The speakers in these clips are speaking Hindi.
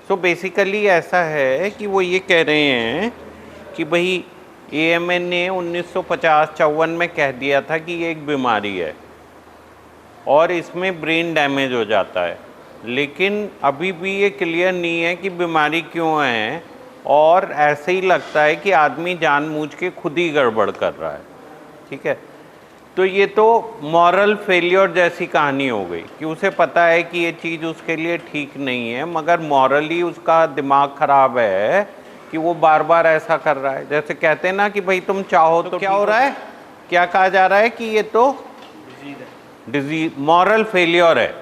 तो बेसिकली ऐसा है कि वो ये कह रहे हैं कि भाई AMA ने 1950-54 में कह दिया था कि ये एक बीमारी है और इसमें ब्रेन डैमेज हो जाता है, लेकिन अभी भी ये क्लियर नहीं है कि बीमारी क्यों है, और ऐसे ही लगता है कि आदमी जानबूझ के खुद ही गड़बड़ कर रहा है। ठीक है, तो ये तो मॉरल फेलियर जैसी कहानी हो गई कि उसे पता है कि ये चीज़ उसके लिए ठीक नहीं है, मगर मॉरली उसका दिमाग खराब है कि वो बार बार ऐसा कर रहा है। जैसे कहते हैं ना कि भाई तुम चाहो तो क्या हो रहा है, क्या कहा जा रहा है कि ये तो डिजीज, मॉरल फेलियर है।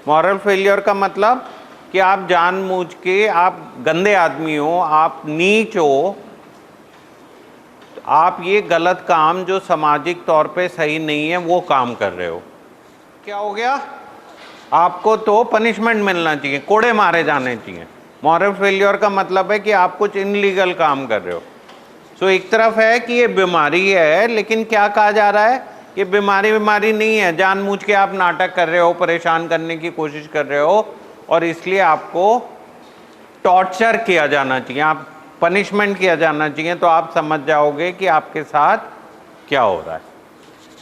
मॉरल फेलियर का मतलब कि आप जानबूझ के, आप गंदे आदमी हो, आप नीच हो, आप ये गलत काम जो सामाजिक तौर पे सही नहीं है वो काम कर रहे हो। क्या हो गया, आपको तो पनिशमेंट मिलना चाहिए, कोड़े मारे जाने चाहिए। मॉरल फेलियर का मतलब है कि आप कुछ इनलीगल काम कर रहे हो। सो एक तरफ है कि ये बीमारी है, लेकिन क्या कहा जा रहा है, ये बीमारी नहीं है, जानबूझ के आप नाटक कर रहे हो, परेशान करने की कोशिश कर रहे हो, और इसलिए आपको टॉर्चर किया जाना चाहिए, आप पनिशमेंट किया जाना चाहिए, तो आप समझ जाओगे कि आपके साथ क्या हो रहा है।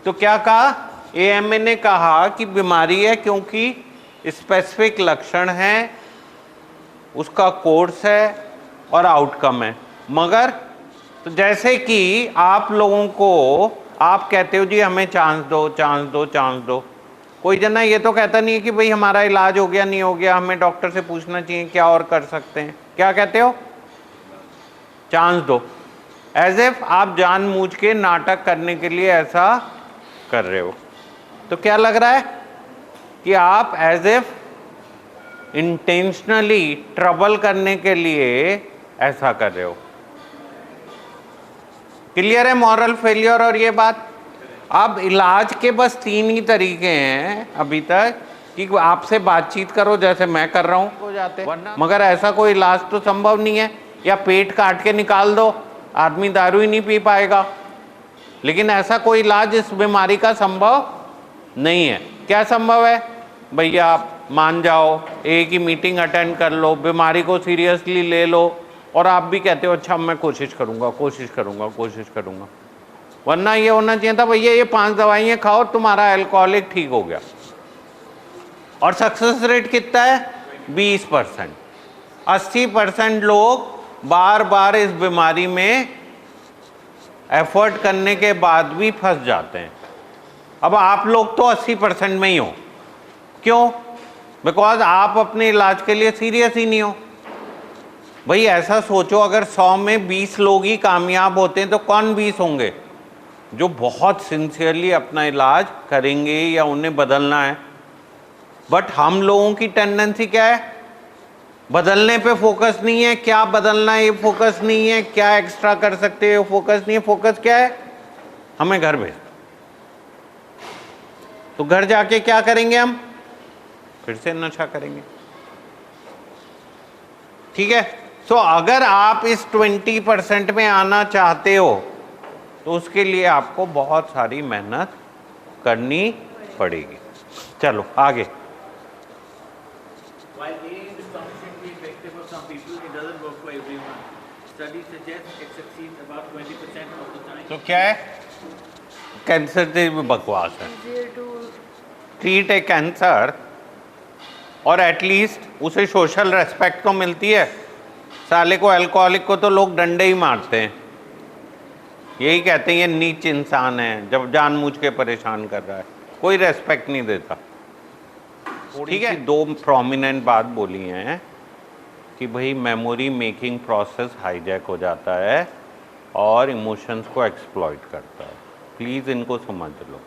तो क्या कहा, AMA ने कहा कि बीमारी है क्योंकि स्पेसिफिक लक्षण हैं, उसका कोर्स है और आउटकम है। मगर तो जैसे कि आप लोगों को, आप कहते हो जी हमें चांस दो, चांस दो, चांस दो, कोई जना ये तो कहता नहीं है कि भाई हमारा इलाज हो गया नहीं हो गया, हमें डॉक्टर से पूछना चाहिए क्या और कर सकते हैं। क्या कहते हो, चांस दो, एज इफ आप जानबूझ के नाटक करने के लिए ऐसा कर रहे हो। तो क्या लग रहा है कि आप एज इफ इंटेंशनली ट्रबल करने के लिए ऐसा कर रहे हो। क्लियर है मॉरल फेलियर और ये बात। अब इलाज के बस 3 ही तरीके हैं अभी तक कि आपसे बातचीत करो जैसे मैं कर रहा हूं, हो जाते, मगर ऐसा कोई इलाज तो संभव नहीं है। या पेट काट के निकाल दो, आदमी दारू ही नहीं पी पाएगा, लेकिन ऐसा कोई इलाज इस बीमारी का संभव नहीं है। क्या संभव है भैया, आप मान जाओ, एक ही मीटिंग अटेंड कर लो, बीमारी को सीरियसली ले लो, और आप भी कहते हो अच्छा मैं कोशिश करूंगा, कोशिश करूंगा, कोशिश करूंगा। वरना ये होना चाहिए था भैया ये 5 दवाइयाँ खाओ, तुम्हारा अल्कोहलिक ठीक हो गया। और सक्सेस रेट कितना है, 20%। 80% लोग बार बार इस बीमारी में एफर्ट करने के बाद भी फंस जाते हैं। अब आप लोग तो 80% में ही हो, क्यों, बिकॉज आप अपने इलाज के लिए सीरियस ही नहीं हो। भाई ऐसा सोचो, अगर 100 में 20 लोग ही कामयाब होते हैं तो कौन 20 होंगे जो बहुत सिंसियरली अपना इलाज करेंगे या उन्हें बदलना है। बट हम लोगों की टेंडेंसी क्या है, बदलने पे फोकस नहीं है, क्या बदलना है ये फोकस नहीं है, क्या एक्स्ट्रा कर सकते हो फोकस नहीं है। फोकस क्या है, हमें घर भेज। तो घर जाके क्या करेंगे, हम फिर से नशा करेंगे। ठीक है, तो अगर आप इस 20% में आना चाहते हो तो उसके लिए आपको बहुत सारी मेहनत करनी पड़ेगी। चलो आगे। While AA is sufficiently effective for some people, it doesn't work for everyone. Studies suggest it succeeds about 20% of the time. तो क्या है, कैंसर से भी बकवास है। ट्रीट ए कैंसर और एटलीस्ट उसे सोशल रेस्पेक्ट तो मिलती है। साले को, अल्कोहलिक को तो लोग डंडे ही मारते हैं, यही कहते हैं ये नीच इंसान है जब जानबूझ के परेशान कर रहा है, कोई रेस्पेक्ट नहीं देता। ठीक है, 2 प्रोमिनेंट बात बोली हैं कि भाई मेमोरी मेकिंग प्रोसेस हाईजैक हो जाता है और इमोशंस को एक्सप्लॉइट करता है। प्लीज़ इनको समझ लो।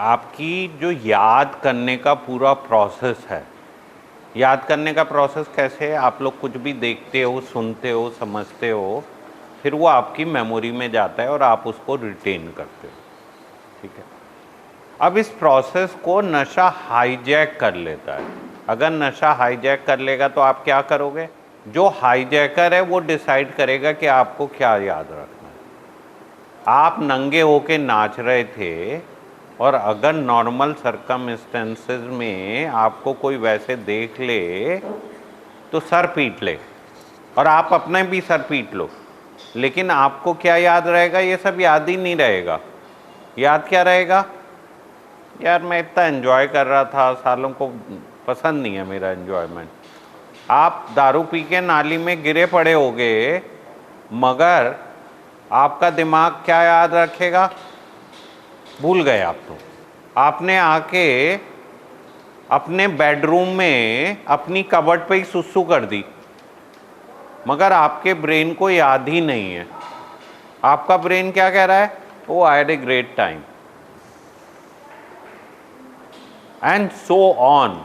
आपकी जो याद करने का पूरा प्रोसेस है, याद करने का प्रोसेस कैसे है, आप लोग कुछ भी देखते हो, सुनते हो, समझते हो, फिर वो आपकी मेमोरी में जाता है और आप उसको रिटेन करते हो। ठीक है, अब इस प्रोसेस को नशा हाईजैक कर लेता है। अगर नशा हाईजैक कर लेगा तो आप क्या करोगे, जो हाईजैकर है वो डिसाइड करेगा कि आपको क्या याद रखना है। आप नंगे होके नाच रहे थे और अगर नॉर्मल सर्कमस्टेंसेस में आपको कोई वैसे देख ले तो सर पीट ले और आप अपने भी सर पीट लो, लेकिन आपको क्या याद रहेगा? ये सब याद ही नहीं रहेगा। याद क्या रहेगा? यार मैं इतना एंजॉय कर रहा था, सालों को पसंद नहीं है मेरा एंजॉयमेंट। आप दारू पी के नाली में गिरे पड़े होगे, मगर आपका दिमाग क्या याद रखेगा? भूल गए आप तो। आपने आके अपने बेडरूम में अपनी कबर्ड पे ही सुसु कर दी, मगर आपके ब्रेन को याद ही नहीं है। आपका ब्रेन क्या कह रहा है? Oh I had a great time and so on.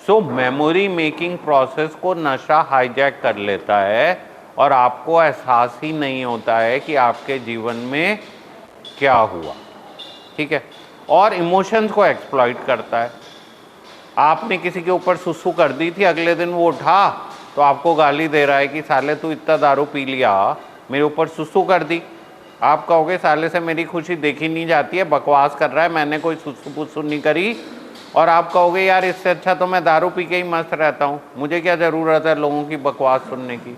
So memory making process को नशा हाईजैक कर लेता है और आपको एहसास ही नहीं होता है कि आपके जीवन में क्या हुआ। ठीक है? और इमोशंस को एक्सप्लॉइट करता है। आपने किसी के ऊपर सुसु कर दी थी, अगले दिन वो उठा तो आपको गाली दे रहा है कि साले तू इतना दारू पी लिया, मेरे ऊपर सुसु कर दी। आप कहोगे साले से मेरी खुशी देखी नहीं जाती है, बकवास कर रहा है, मैंने कोई सुसु पुसु नहीं करी। और आप कहोगे यार इससे अच्छा तो मैं दारू पी के ही मस्त रहता हूँ, मुझे क्या ज़रूरत है लोगों की बकवास सुनने की।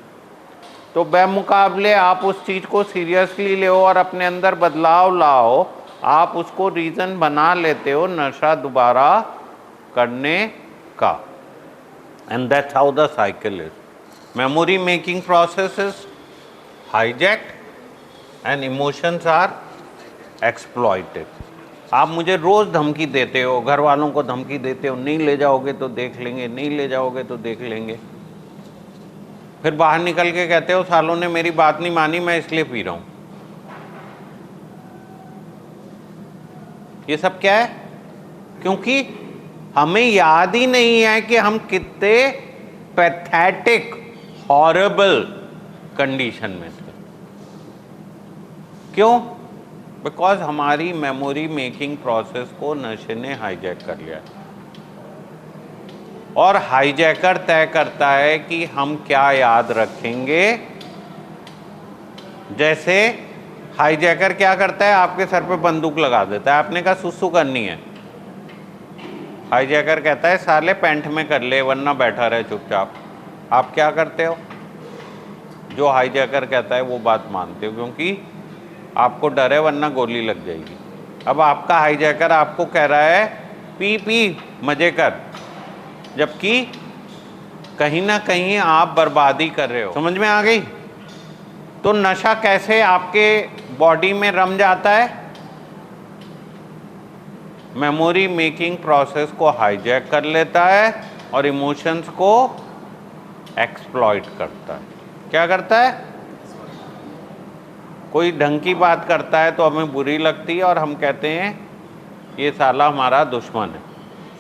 तो बेमुकाबले आप उस चीज़ को सीरियसली ले और अपने अंदर बदलाव लाओ, आप उसको रीज़न बना लेते हो नशा दोबारा करने का। And that's how the cycle is. Memory making process is hijacked and emotions are exploited. आप मुझे रोज़ धमकी देते हो, घर वालों को धमकी देते हो, नहीं ले जाओगे तो देख लेंगे, नहीं ले जाओगे तो देख लेंगे। फिर बाहर निकल के कहते हो सालों ने मेरी बात नहीं मानी, मैं इसलिए पी रहा हूँ। ये सब क्या है? क्योंकि हमें याद ही नहीं है कि हम कितने पैथेटिक हॉरेबल कंडीशन में थे। क्यों? बिकॉज हमारी मेमोरी मेकिंग प्रोसेस को नशे ने हाईजैक कर लिया। और हाईजैकर तय करता है कि हम क्या याद रखेंगे। जैसे हाईजैकर क्या करता है? आपके सर पे बंदूक लगा देता है, आपने कहा सुसु करनी है, हाईजैकर कहता है साले पैंट में कर ले वरना बैठा रहे चुपचाप। आप क्या करते हो? जो हाईजैकर कहता है वो बात मानते हो, क्योंकि आपको डर है वरना गोली लग जाएगी। अब आपका हाईजैकर आपको कह रहा है पी पी मजे कर, जबकि कहीं ना कहीं आप बर्बादी कर रहे हो। समझ में आ गई? तो नशा कैसे आपके बॉडी में रम जाता है? मेमोरी मेकिंग प्रोसेस को हाईजैक कर लेता है और इमोशंस को एक्सप्लॉइट करता है। क्या करता है? कोई ढंग की बात करता है तो हमें बुरी लगती है और हम कहते हैं ये साला हमारा दुश्मन है।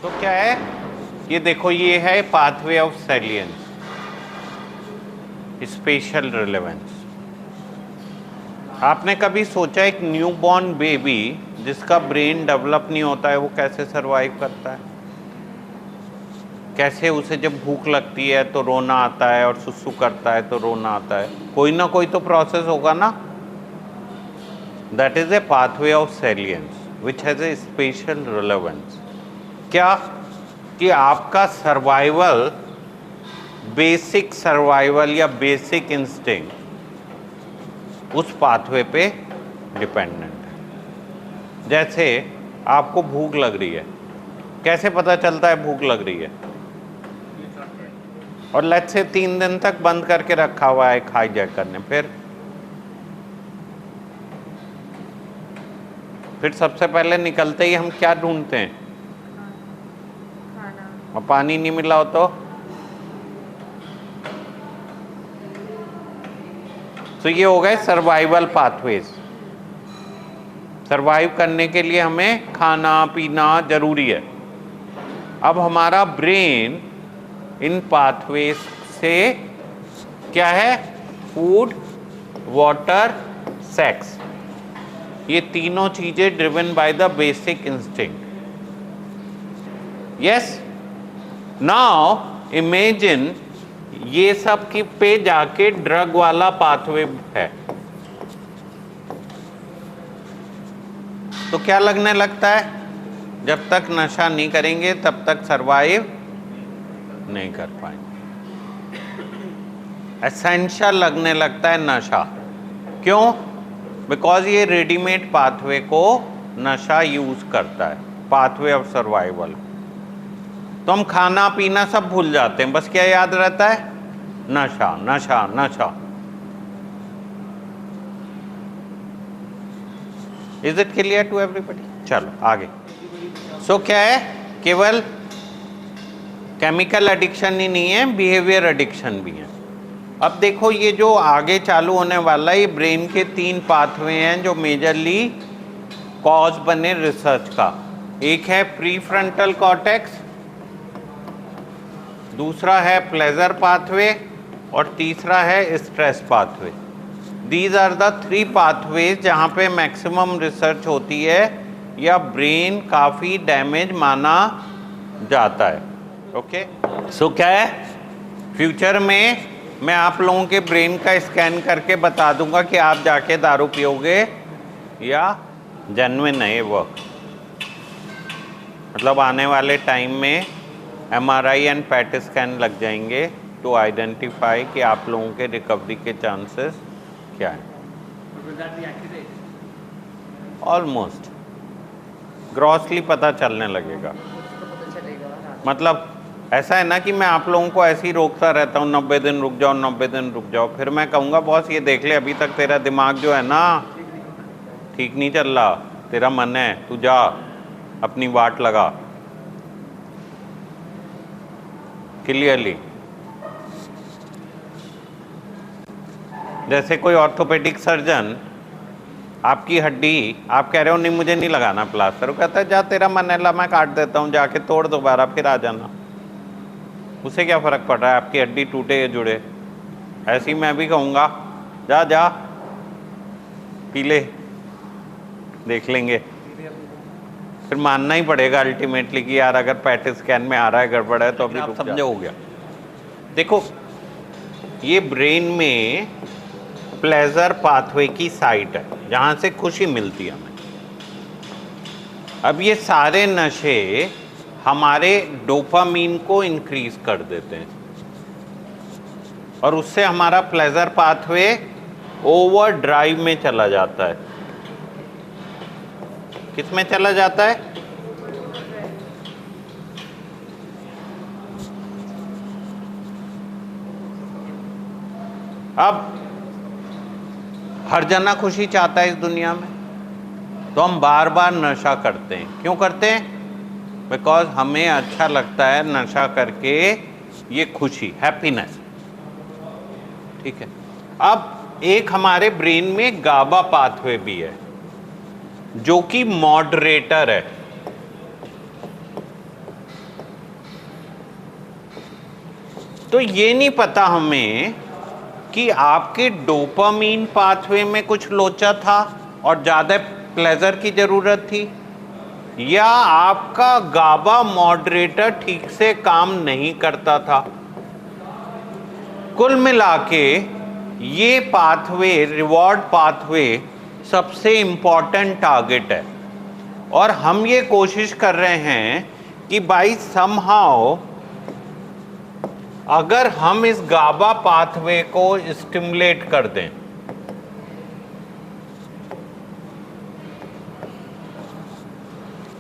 तो क्या है ये? देखो, ये है पाथवे ऑफ सैलियंस, स्पेशल रिलेवेंस। आपने कभी सोचा एक न्यूबॉर्न बेबी जिसका ब्रेन डेवलप नहीं होता है वो कैसे सरवाइव करता है? कैसे उसे जब भूख लगती है तो रोना आता है और सुसु करता है तो रोना आता है? कोई ना कोई तो प्रोसेस होगा ना। That is a pathway of salience which has a special relevance. क्या? कि आपका सर्वाइवल, बेसिक सर्वाइवल या बेसिक इंस्टिंक्ट उस पाथवे पे डिपेंडेंट है। जैसे आपको भूख लग रही है, कैसे पता चलता है भूख लग रही है? और लेट्स से 3 दिन तक बंद करके रखा हुआ है हाईजैक करने, फिर सबसे पहले निकलते ही हम क्या ढूंढते हैं? और पानी नहीं मिला हो तो ये हो गए सर्वाइवल पाथवेज। सर्वाइव करने के लिए हमें खाना पीना जरूरी है। अब हमारा ब्रेन इन पाथवेज से क्या है? फूड, वाटर, सेक्स, ये तीनों चीजें driven by the basic instinct. Yes, now imagine ये सब की पे जाके ड्रग वाला पाथवे है। तो क्या लगने लगता है, जब तक नशा नहीं करेंगे तब तक सरवाइव नहीं कर पाएंगे। एसेंशियल लगने लगता है नशा। क्यों? बिकॉज ये रेडीमेड पाथवे को नशा यूज करता है, पाथवे ऑफ सर्वाइवल। तो हम खाना पीना सब भूल जाते हैं, बस क्या याद रहता है? नशा नशा नशा। Is it clear to everybody? चलो आगे। सो क्या है, केवल केमिकल एडिक्शन ही नहीं है, बिहेवियर एडिक्शन भी है। अब देखो ये जो आगे चालू होने वाला है, ये ब्रेन के 3 पाथवे हैं जो मेजरली कॉज बने रिसर्च का। एक है प्री फ्रंटल कॉर्टेक्स, दूसरा है प्लेजर पाथवे और तीसरा है stress pathway. These are the 3 pathways जहाँ पे मैक्सिमम रिसर्च होती है या ब्रेन काफ़ी डैमेज माना जाता है। ओके, सो क्या है, फ्यूचर में मैं आप लोगों के ब्रेन का स्कैन करके बता दूंगा कि आप जाके दारू पियोगे या जेन्युइन है ये वर्क। मतलब आने वाले टाइम में MRI एंड पैट स्कैन लग जाएंगे टू आइडेंटिफाई कि आप लोगों के रिकवरी के चांसेस क्या है। ऑलमोस्ट ग्रॉसली पता चलने लगेगा। मतलब ऐसा है ना कि मैं आप लोगों को ऐसे ही रोकता रहता हूँ, 90 दिन रुक जाओ 90 दिन रुक जाओ, फिर मैं कहूँगा बॉस ये देख ले अभी तक तेरा दिमाग जो है ना ठीक नहीं चल रहा, तेरा मन है तू जा अपनी वाट लगा। क्लियरली जैसे कोई ऑर्थोपेडिक सर्जन आपकी हड्डी, आप कह रहे हो नहीं मुझे नहीं लगाना प्लास्टर, वो कहता है जा तेरा मन है ला मैं काट देता हूँ, जाके तोड़ दोबारा फिर आ जाना। उसे क्या फ़र्क पड़ रहा है आपकी हड्डी टूटे या जुड़े। ऐसे ही मैं भी कहूँगा जा जा पी ले, देख लेंगे। फिर मानना ही पड़ेगा अल्टीमेटली कि यार अगर पैट स्कैन में आ रहा है गड़बड़ है तो अभी आप समझे हो गया। देखो ये ब्रेन में प्लेजर पाथवे की साइट है जहाँ से खुशी मिलती है हमें। अब ये सारे नशे हमारे डोपामीन को इंक्रीज कर देते हैं और उससे हमारा प्लेजर पाथवे ओवर ड्राइव में चला जाता है। किस में चला जाता है? अब हर जना खुशी चाहता है इस दुनिया में, तो हम बार बार नशा करते हैं। क्यों करते हैं? बिकॉज हमें अच्छा लगता है नशा करके, ये खुशी, हैप्पीनेस। ठीक है। अब एक हमारे ब्रेन में गाबा पाथवे भी है जो कि मॉडरेटर है। तो ये नहीं पता हमें कि आपके डोपामीन पाथवे में कुछ लोचा था और ज़्यादा प्लेजर की ज़रूरत थी, या आपका गाबा मॉडरेटर ठीक से काम नहीं करता था। कुल मिला के ये पाथवे, रिवॉर्ड पाथवे, सबसे इम्पॉर्टेंट टारगेट है और हम ये कोशिश कर रहे हैं कि बाई समहाउ अगर हम इस गाबा पाथवे को स्टिमुलेट कर दें,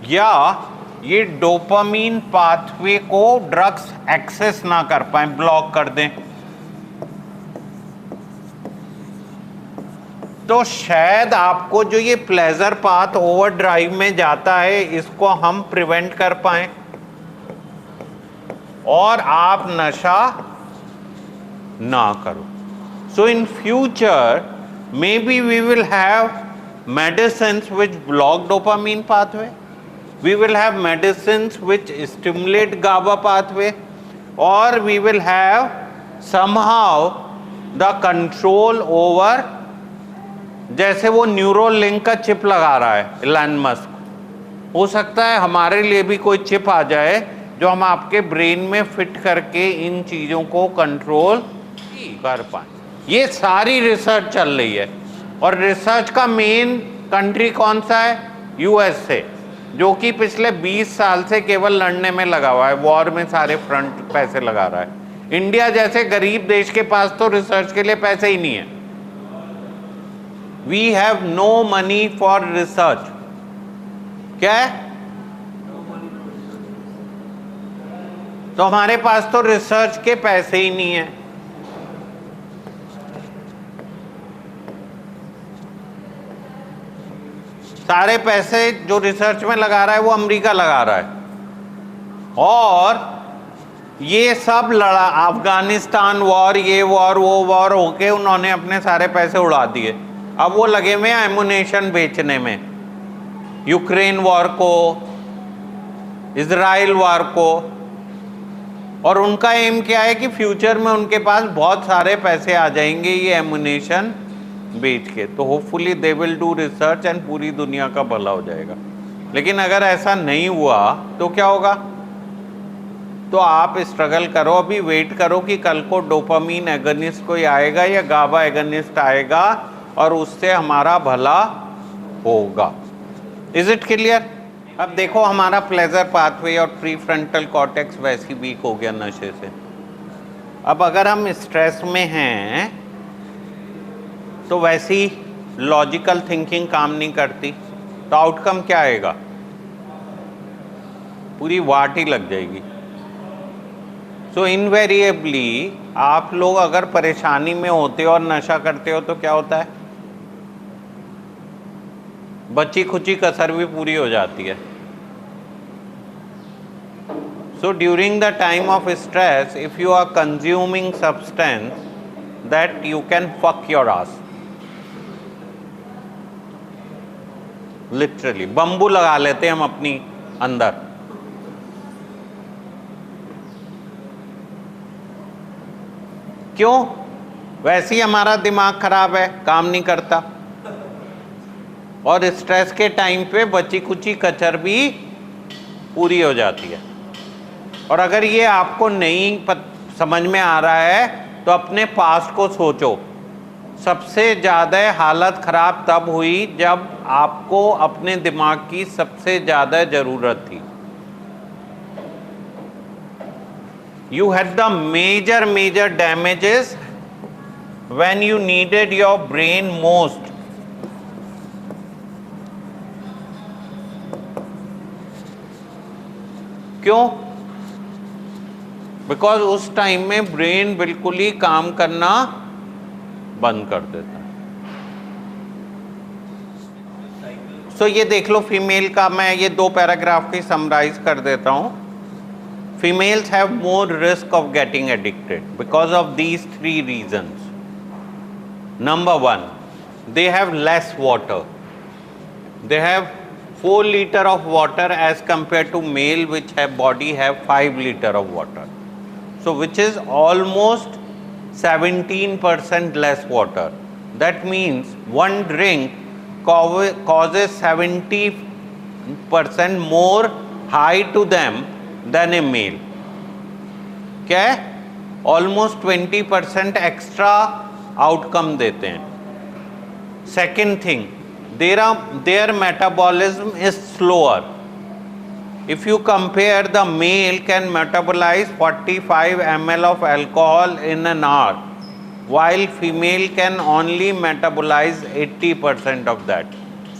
या ये डोपामीन पाथवे को ड्रग्स एक्सेस ना कर पाए, ब्लॉक कर दें, तो शायद आपको जो ये प्लेजर पाथ ओवर ड्राइव में जाता है इसको हम प्रिवेंट कर पाए और आप नशा ना करो। So in future maybe we will have medicines which block dopamine pathway, we will have medicines which stimulate GABA pathway, or we will have somehow the control over, जैसे वो न्यूरो लिंक का चिप लगा रहा है इलॉन मस्क, हो सकता है हमारे लिए भी कोई चिप आ जाए जो हम आपके ब्रेन में फिट करके इन चीज़ों को कंट्रोल कर पाए। ये सारी रिसर्च चल रही है और रिसर्च का मेन कंट्री कौन सा है? यूएस से, जो कि पिछले 20 साल से केवल लड़ने में लगा हुआ है, वॉर में सारे फ्रंट पैसे लगा रहा है। इंडिया जैसे गरीब देश के पास तो रिसर्च के लिए पैसे ही नहीं है। We have no money for research. क्या है? तो हमारे पास तो रिसर्च के पैसे ही नहीं है। सारे पैसे जो रिसर्च में लगा रहा है वो अमेरिका लगा रहा है, और ये सब लड़ा, अफगानिस्तान वॉर, ये वॉर वो वॉर होके उन्होंने अपने सारे पैसे उड़ा दिए। अब वो लगे हुए हैं एमुनेशन बेचने में, यूक्रेन वॉर को, इजराइल वॉर को, और उनका एम क्या है कि फ्यूचर में उनके पास बहुत सारे पैसे आ जाएंगे ये एमुनेशन बेच के, तो hopefully they will do research and पूरी दुनिया का भला हो जाएगा। लेकिन अगर ऐसा नहीं हुआ तो क्या होगा? तो आप स्ट्रगल करो, अभी वेट करो कि कल को डोपामीन एगनिस्ट कोई आएगा या गाबा एगनिस्ट आएगा और उससे हमारा भला होगा। Is it clear? अब देखो हमारा प्लेजर पाथवे और प्री फ्रंटल कॉर्टेक्स वैसे ही वीक हो गया नशे से। अब अगर हम स्ट्रेस में हैं तो वैसी लॉजिकल थिंकिंग काम नहीं करती, तो आउटकम क्या आएगा? पूरी वाट ही लग जाएगी। सो इनवेरिएबली आप लोग अगर परेशानी में होते हो और नशा करते हो तो क्या होता है? बची खुची कसर भी पूरी हो जाती है। So during the time of stress if you are consuming substance that you can fuck your ass, literally bamboo लगा लेते हैं हम अपनी अंदर। क्यों? वैसे ही हमारा दिमाग खराब है, काम नहीं करता, और स्ट्रेस के टाइम पे बची कुची कचर भी पूरी हो जाती है। और अगर ये आपको नहीं समझ में आ रहा है तो अपने पास्ट को सोचो। सबसे ज़्यादा हालत ख़राब तब हुई जब आपको अपने दिमाग की सबसे ज़्यादा ज़रूरत थी। You had the major damages when you needed your brain most. क्यों? बिकॉज उस टाइम में ब्रेन बिल्कुल ही काम करना बंद कर देता है। सो ये देख लो फीमेल का, मैं ये 2 पैराग्राफ की समराइज कर देता हूं। Females have more risk of getting addicted because of these 3 reasons. Number 1, they have less water. They have 4 liter of water as compared to male which body have 5 liter of water. So which is almost 17% less water. That means one drink causes 70% more high to them than a male. क्या है? Almost 20% extra outcome देते हैं. Second thing, their metabolism is slower. If you compare, the male can metabolize 45 ml of alcohol in an hour, while female can only metabolize 80% of that.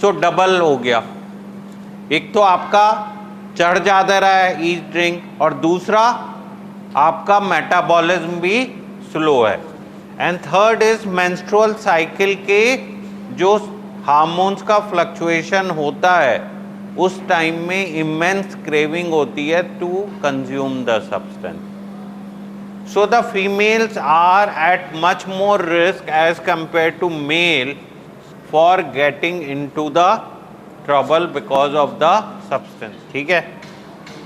So double हो गया। एक तो आपका चढ़ ज़्यादा रहा है ईच ड्रिंक, और दूसरा आपका मेटाबॉलिज्म भी स्लो है। And third is menstrual cycle के जो हार्मोन्स का फ्लक्चुएशन होता है उस टाइम में इमेंस क्रेविंग होती है to consume the substance. So the females are at much more risk as compare to male for getting into the trouble because of the substance. ठीक है,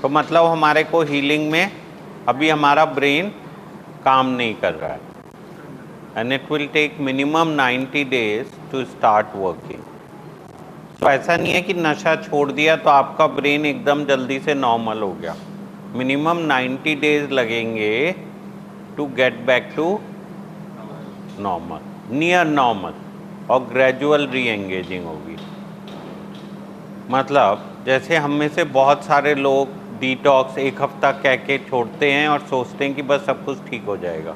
तो मतलब हमारे को हीलिंग में अभी हमारा ब्रेन काम नहीं कर रहा है, and it will take minimum 90 days to start working. तो ऐसा नहीं है कि नशा छोड़ दिया तो आपका ब्रेन एकदम जल्दी से नॉर्मल हो गया। मिनिमम 90 days लगेंगे to get back to normal, near normal, और ग्रेजुअल री एंगेजिंग होगी। मतलब जैसे हम में से बहुत सारे लोग डिटॉक्स 1 हफ्ता कह के छोड़ते हैं और सोचते हैं कि बस सब कुछ ठीक हो जाएगा,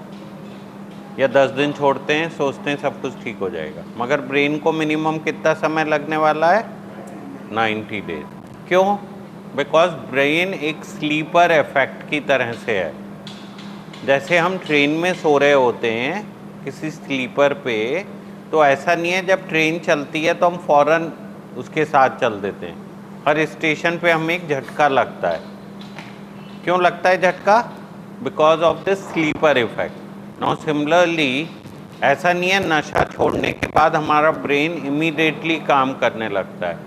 या 10 दिन छोड़ते हैं सोचते हैं सब कुछ ठीक हो जाएगा, मगर ब्रेन को मिनिमम कितना समय लगने वाला है? 90 डेज। क्यों? बिकॉज ब्रेन एक स्लीपर इफेक्ट की तरह से है। जैसे हम ट्रेन में सो रहे होते हैं किसी स्लीपर पे, तो ऐसा नहीं है जब ट्रेन चलती है तो हम फौरन उसके साथ चल देते हैं। हर स्टेशन पे हमें एक झटका लगता है। क्यों लगता है झटका? Because of the sleeper effect. Now similarly ऐसा नहीं है नशा छोड़ने के बाद हमारा ब्रेन इमीडिएटली काम करने लगता है।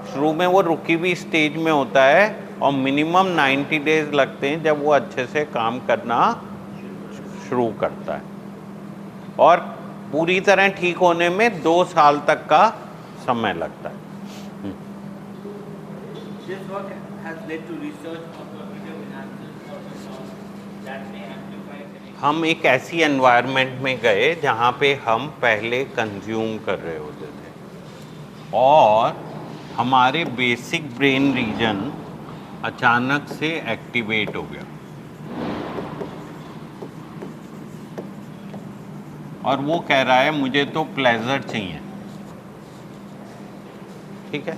शुरू में वो रुकी हुई स्टेज में होता है और मिनिमम 90 डेज लगते हैं जब वो अच्छे से काम करना शुरू करता है, और पूरी तरह ठीक होने में 2 साल तक का समय लगता है। This work has led to research on cognitive enhancement that may amplify connection. हम एक ऐसी एनवायरनमेंट में गए जहाँ पे हम पहले कंज्यूम कर रहे होते थे और हमारे बेसिक ब्रेन रीजन अचानक से एक्टिवेट हो गया, और वो कह रहा है मुझे तो प्लेजर चाहिए। ठीक है,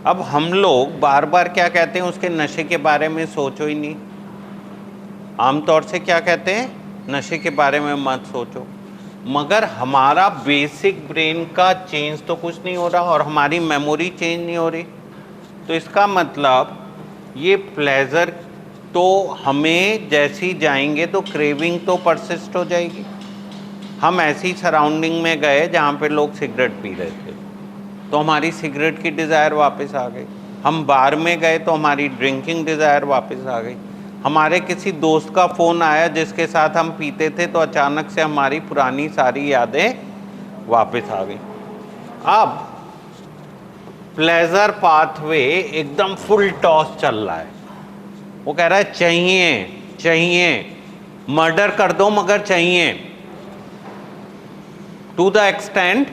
अब हम लोग बार बार क्या कहते हैं, उसके नशे के बारे में सोचो ही नहीं। आमतौर से क्या कहते हैं? नशे के बारे में मत सोचो। मगर हमारा बेसिक ब्रेन का चेंज तो कुछ नहीं हो रहा और हमारी मेमोरी चेंज नहीं हो रही, तो इसका मतलब ये प्लेजर तो हमें जैसी जाएंगे तो क्रेविंग तो परसिस्ट हो जाएगी। हम ऐसी सराउंडिंग में गए जहाँ पे लोग सिगरेट पी रहे थे तो हमारी सिगरेट की डिज़ायर वापस आ गई। हम बार में गए तो हमारी ड्रिंकिंग डिज़ायर वापस आ गई। हमारे किसी दोस्त का फ़ोन आया जिसके साथ हम पीते थे तो अचानक से हमारी पुरानी सारी यादें वापस आ गई। अब प्लेजर पाथवे एकदम फुल टॉस चल रहा है। वो कह रहा है चाहिए चाहिए, मर्डर कर दो मगर चाहिए, टू द एक्सटेंट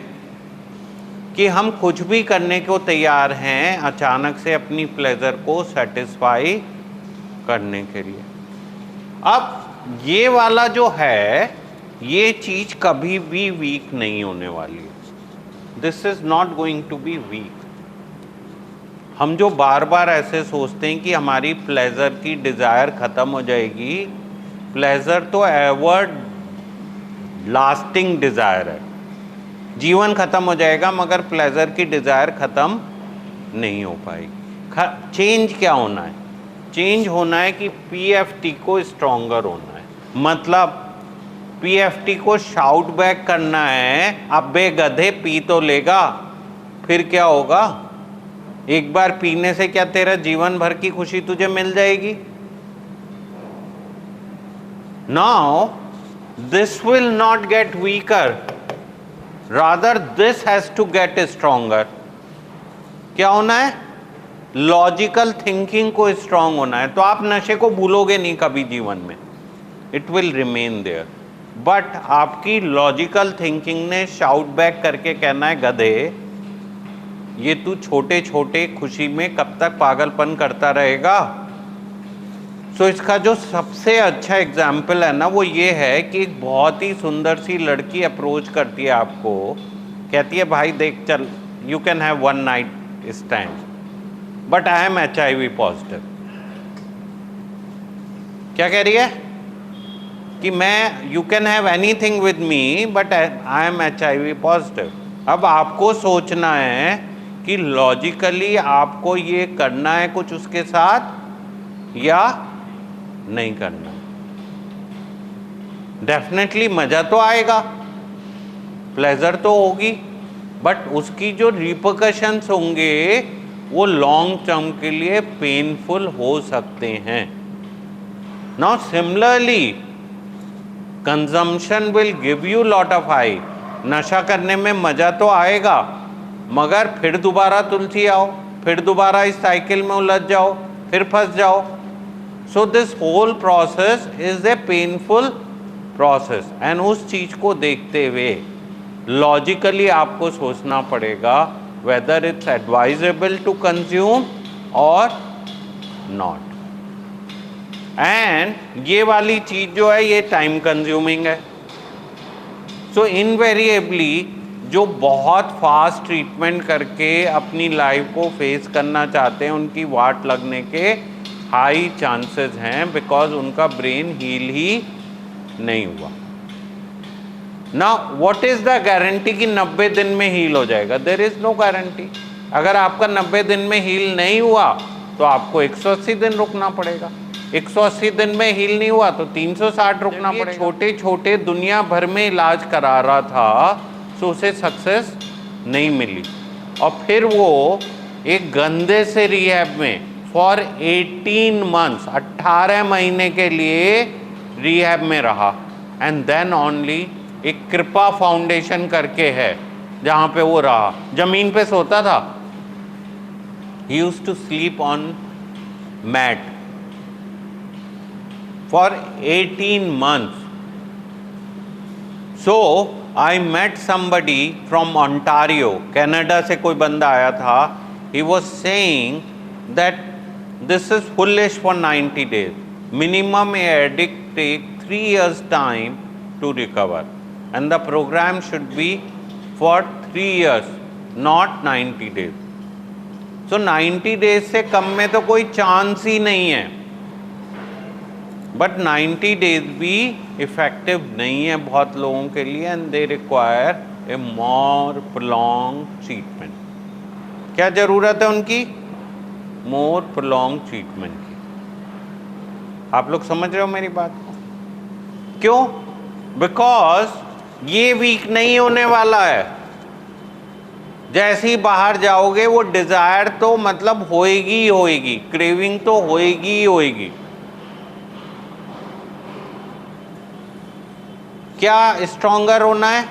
कि हम कुछ भी करने को तैयार हैं अचानक से अपनी प्लेजर को सेटिस्फाई करने के लिए। अब ये वाला जो है, ये चीज कभी भी वीक नहीं होने वाली है। This is not going to be weak. हम जो बार बार ऐसे सोचते हैं कि हमारी प्लेजर की डिजायर खत्म हो जाएगी, प्लेजर तो एवर लास्टिंग डिजायर है। जीवन खत्म हो जाएगा मगर प्लेजर की डिजायर खत्म नहीं हो पाएगी। चेंज क्या होना है? चेंज होना है कि पीएफटी को स्ट्रॉन्गर होना है। मतलब पीएफटी को शाउट बैक करना है, अबे गधे पी तो लेगा, फिर क्या होगा? एक बार पीने से क्या तेरा जीवन भर की खुशी तुझे मिल जाएगी? Now this will not get weaker, rather this has to get stronger. क्या होना है? लॉजिकल थिंकिंग को स्ट्रांग होना है। तो आप नशे को भूलोगे नहीं कभी जीवन में, it will remain there, but आपकी लॉजिकल थिंकिंग ने शाउट बैक करके कहना है गधे, ये तू छोटे छोटे खुशी में कब तक पागलपन करता रहेगा। सो इसका जो सबसे अच्छा एग्जाम्पल है ना, वो ये है कि एक बहुत ही सुंदर सी लड़की अप्रोच करती है आपको, कहती है भाई देख चल, you can have one night stand but I am HIV positive. क्या कह रही है? कि मैं you can have anything with me but I am HIV positive. अब आपको सोचना है कि लॉजिकली आपको ये करना है कुछ उसके साथ या नहीं करना। डेफिनेटली मजा तो आएगा, प्लेजर तो होगी, बट उसकी जो रिपरकशंस होंगे वो लॉन्ग टर्म के लिए पेनफुल हो सकते हैं। Now similarly consumption will give you lot of high. नशा करने में मजा तो आएगा मगर फिर दोबारा तुलसी आओ, फिर दोबारा इस साइकिल में उलझ जाओ, फिर फंस जाओ। So this whole process is a painful process, and उस चीज को देखते हुए लॉजिकली आपको सोचना पड़ेगा whether it's advisable to consume or not. And ये वाली चीज जो है ये टाइम कंज्यूमिंग है. सो इनवेरिएबली जो बहुत फास्ट ट्रीटमेंट करके अपनी लाइफ को फेस करना चाहते हैं उनकी वाट लगने के हाई चांसेस हैं, बिकॉज उनका ब्रेन हील ही नहीं हुआ. Now what is the guarantee कि 90 दिन में हील हो जाएगा? There is no guarantee. अगर आपका 90 दिन में हील नहीं हुआ तो आपको 180 दिन रुकना पड़ेगा. 180 दिन में हील नहीं हुआ तो 360 रुकना पड़ेगा. छोटे छोटे दुनिया भर में इलाज करा रहा था तो उसे सक्सेस नहीं मिली, और फिर वो एक गंदे से रिहैब में फॉर 18 मंथ्स 18 महीने के लिए रिहैब में रहा. एंड देन ओनली एक कृपा फाउंडेशन करके है जहाँ पे वो रहा, जमीन पे सोता था. He used to sleep on mat for 18 months. So I met somebody from Ontario, Canada से कोई बंदा आया था. He was saying that this is foolish for 90 days. Minimum a addict take 3 years time to recover, and the program should be for 3 years, not 90 days. So 90 days से कम में तो कोई चांस ही नहीं है. बट 90 डेज भी इफेक्टिव नहीं है बहुत लोगों के लिए, and they require a more prolong treatment. क्या ज़रूरत है उनकी? मोर प्रोलॉन्ग ट्रीटमेंट की. आप लोग समझ रहे हो मेरी बात को? क्यों? बिकॉज ये वीक नहीं होने वाला है. जैसे ही बाहर जाओगे वो डिज़ायर तो मतलब होएगी ही होएगी, क्रेविंग तो होएगी ही होएगी. क्या स्ट्रॉन्गर होना है?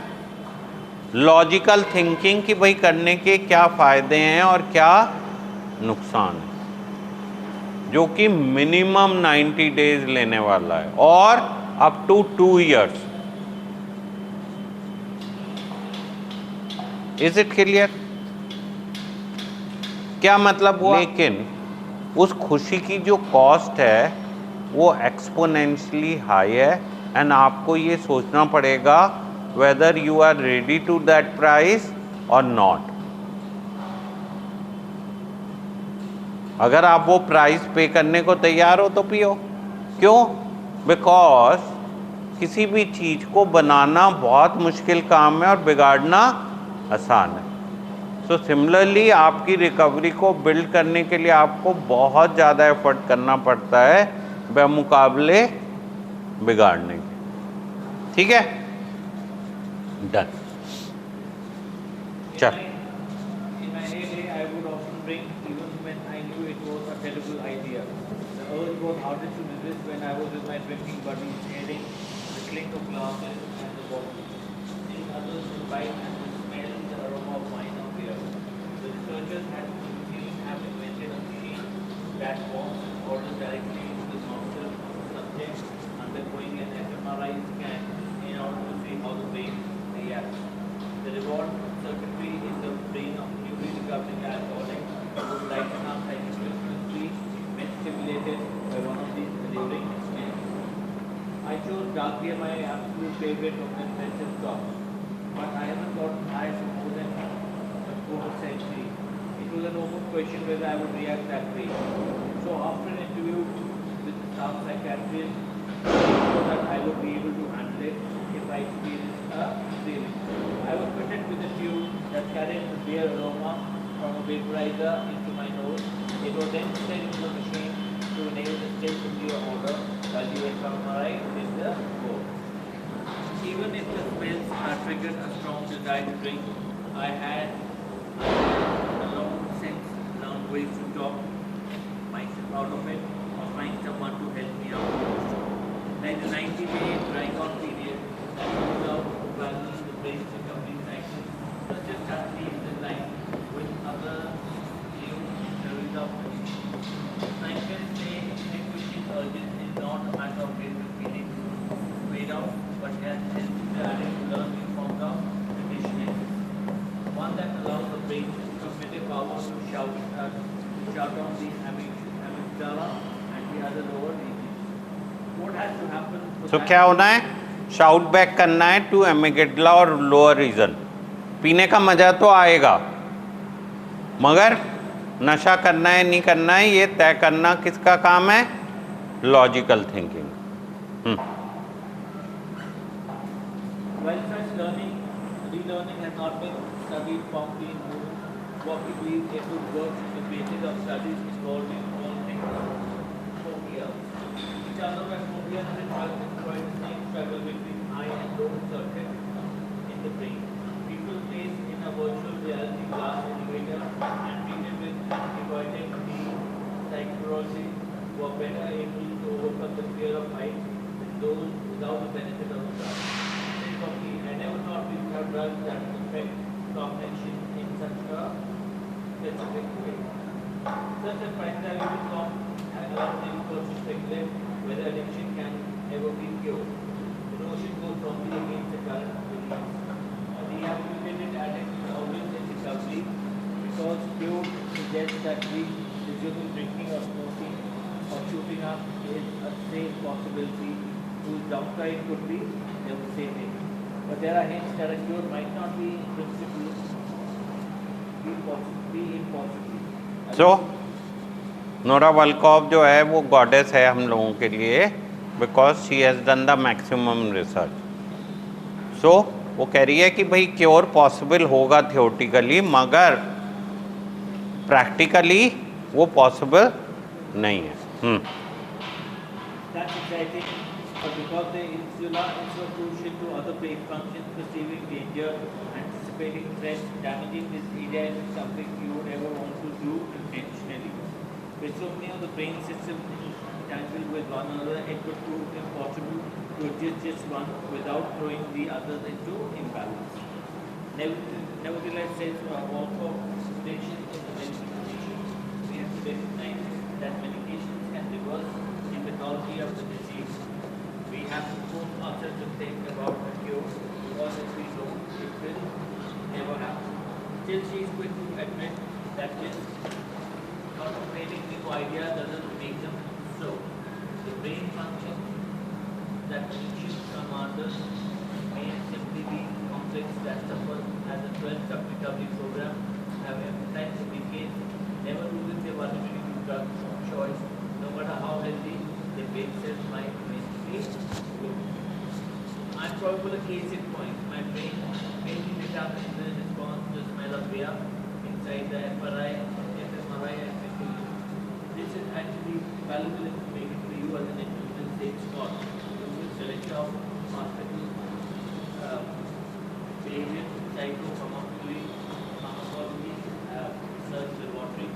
लॉजिकल थिंकिंग कि भाई करने के क्या फ़ायदे हैं और क्या नुकसान है, जो कि मिनिमम 90 डेज लेने वाला है और up to 2 years. Is it clear? क्या मतलब हुआ? लेकिन उस खुशी की जो कॉस्ट है वो एक्सपोनेंशियली हाई है, एंड आपको ये सोचना पड़ेगा whether you are ready to that price और नॉट. अगर आप वो प्राइस पे करने को तैयार हो तो पियो. क्यों? बिकॉज किसी भी चीज़ को बनाना बहुत मुश्किल काम है और बिगाड़ना आसान है. सो सिमिलरली आपकी रिकवरी को बिल्ड करने के लिए आपको बहुत ज़्यादा एफर्ट करना पड़ता है बेमुकाबले बिगाड़ने के. ठीक है? डन. चल. In my heyday, I would often drink even when I knew it was a terrible idea. The urge was harder to resist when I was with my drinking buddies, sharing the clink of glasses and the bottles. Seeing others imbibe and smelling the aroma of wine or beer. The researchers had invented a machine that warms and orders directly into the nostrils of the subject undergoing an fMRI scan in order to see how the brain reacts. The reward circuitry in the brain of newly recovering alcoholic would lighten up like a Christmas tree when stimulated by one of these alluring smells. I chose dark beer, my absolute favorite of the impressive stuff, but I haven't gotten high for more than a quarter century. It was an open question whether I would react that way. So after an interview with the staff psychiatrist, so that I would be able to handle it if I experienced a feeling. I was fitted with a tube that carried the beer aroma from a vaporizer into my nose. It was then set into the machine to enable the state to be order while the fMRI did the work. Even if the smells triggered a strong desire to drink, I had long since learned ways to talk myself out of it or find someone to help me out. Like the 90-day dry-on period that goes out to balance the brain's recovery cycle, such as that leaves the line with other new theories of scientists say extinguishing urges is not a matter of getting feelings fade out, but has helped the addict learn new forms of conditioning. One that allows the brain to shout down the amygdala and the other lower regions. What has to happen for तो that? क्या होना है, शाउट बैक करना है टू एमिगडाला और लोअर रीजन। पीने का मजा तो आएगा, मगर नशा करना है नहीं करना है ये तय करना किसका काम है, logical thinking. While such learning, relearning has not been studied properly in movement, what we believe it would work the basis of studies involving all things phobias. Each other by phobia and Freud the same struggle between high and low circuit in the brain. People placed in a virtual reality glass elevator and treated with antibiotic psychology were better able to overcome the fear of heights than those without the benefit of the drug. I never thought we would have drugs that affect cognition in such a specific way. Such a primarily form allows people to speculate whether addiction can ever be cured. The notion goes strongly against the current beliefs. A rehabilitated addict is always in recovery because cure suggests that resuming drinking or smoking or shooting up is a safe possibility whose downside could be devastating. But there are hints that a cure might not be in principle be impossible. So Nora Volkow जो है वो गॉडेस है हम लोगों के लिए, because she has done the maximum research. So वो कह रही है कि भाई क्योर पॉसिबल होगा थियोरेटिकली, मगर प्रैक्टिकली वो पॉसिबल नहीं है। That's exciting, but because the insula is so crucial to other brain functions, perceiving danger, anticipating threats, damaging this area isn't something you would ever want to do intentionally. With so many of the brain systems tangled with one another, it would prove impossible to adjust just one without throwing the others into imbalance. Nevertheless, says Walcott, sedation is a medical condition. We have to recognize that medications can reverse the pathology of the disease. We have to force ourselves to think about a cure, because if we don't, it will never happen. Still, she is quick to admit that this contemplating new idea doesn't make them so. The brain functions that ancient commanders may simply be complex that suffer as a 12-step recovery program have emphasized to indicate never losing their vulnerability to drug choice, no matter how healthy their brain cells might eventually look. I'm probably a case in point. My brain mainly determines the response to the smell of beer inside the fMRI and this is actually valuable information for you as an individual state scott. You will select of hospital behavior, psychopharmacology, research laboratory,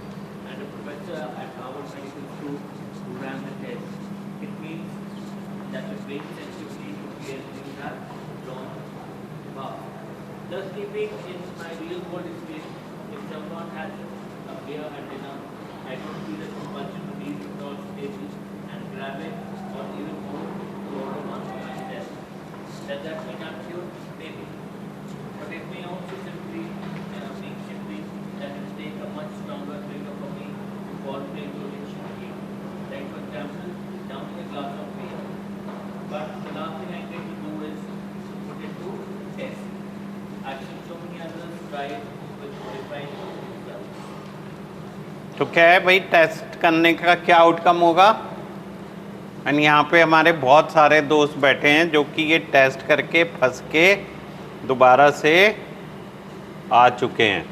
and a professor at Harvard Medical School who ran the test. It means that the brain sensitivity to clearly have drawn above. Thus, keeping in my real world experience, if someone has a beer at dinner, I don't feel a compulsion to leave it all table and grab it, or even more to order one for myself. Does that mean I'm cured? Maybe. But it may also simply mean simply that it will take a much stronger trigger for me to fall into addiction again. Like for example, downing a glass of beer. But the last thing I get to do is put it to test. I've seen so many others try it with modified results. तो क्या है भाई, टेस्ट करने का क्या आउटकम होगा? एंड यहाँ पे हमारे बहुत सारे दोस्त बैठे हैं जो कि ये टेस्ट करके फंस के दोबारा से आ चुके हैं।